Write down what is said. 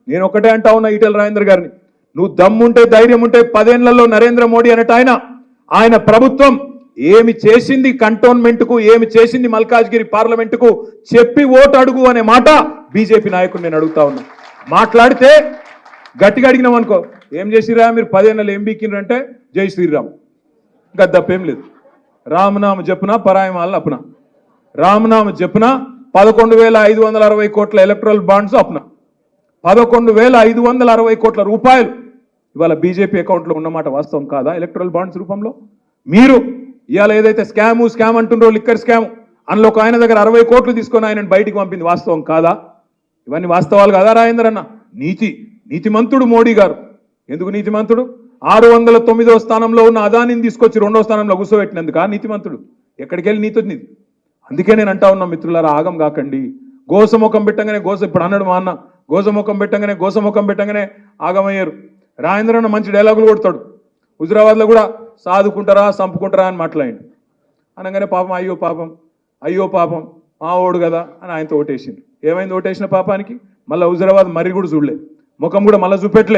నేను ఒకటే అంటా ఉన్నా ఈటెల రాజేందర్ గారిని, నువ్వు దమ్ముంటే ధైర్యం ఉంటే 10 ఏళ్లలో నరేంద్ర మోడీ అన్నట్టు ఆయన ప్రభుత్వం ఏమి చేసింది కంటోన్మెంట్కు, ఏమి చేసింది మల్కాజ్గిరి పార్లమెంటుకు చెప్పి ఓటు అడుగు అనే మాట బీజేపీ నాయకుడు నేను అడుగుతా ఉన్నా. మాట్లాడితే గట్టిగా అడిగినాం అనుకో, ఏం చేసిరా మీరు 10 ఏళ్ళు ఏం బీకిండ్రంటే జై శ్రీరామ్, ఇంకా తప్పేం లేదు. రామనామ జపున పరాయమాల అపున, రామనామ జపున 11,560 కోట్ల ఎలక్ట్రల్ బాండ్స్ అపున, 11,560 కోట్ల రూపాయలు ఇవాళ బీజేపీ అకౌంట్లో ఉన్నమాట వాస్తవం కాదా? ఎలక్ట్రల్ బాండ్స్ రూపంలో మీరు ఇవాళ ఏదైతే స్కామ్ అంటుండ్రో, లిక్కర్ స్కామ్, అందులో ఒక ఆయన దగ్గర 60 కోట్లు తీసుకొని ఆయన బయటికి పంపింది వాస్తవం కాదా? ఇవన్నీ వాస్తవాలు కాదా రాజేందర్ అన్న? నీతిమంతుడు మోడీ గారు. ఎందుకు నీతిమంతుడు? 609వ స్థానంలో ఉన్న అదానిని తీసుకొచ్చి 2వ స్థానంలో కూర్చోబెట్టినందుకు నీతిమంతుడు. ఎక్కడికి వెళ్ళి నీతి వచ్చింది? అందుకే నేను అంటా ఉన్నా మిత్రులారా, ఆగం కాకండి. గోసముఖం పెట్టంగానే ఇప్పుడు అన్నాడు మా అన్న, గోసముఖం పెట్టంగానే ఆగమయ్యారు. రాజేంద్ర అన్న మంచి డైలాగులు కొడతాడు. హుజురాబాద్లో కూడా సాదుకుంటారా చంపుకుంటారా అని మాట్లాడిండు. అనగానే పాపం అయ్యో పాపం మా ఓడు కదా అని ఆయనతో ఓటేసింది. ఏమైంది ఓటేసిన పాపానికి? మళ్ళీ హుజురాబాద్ మరి కూడా చూడలే, ముఖం కూడా మళ్ళీ చూపెట్టలే.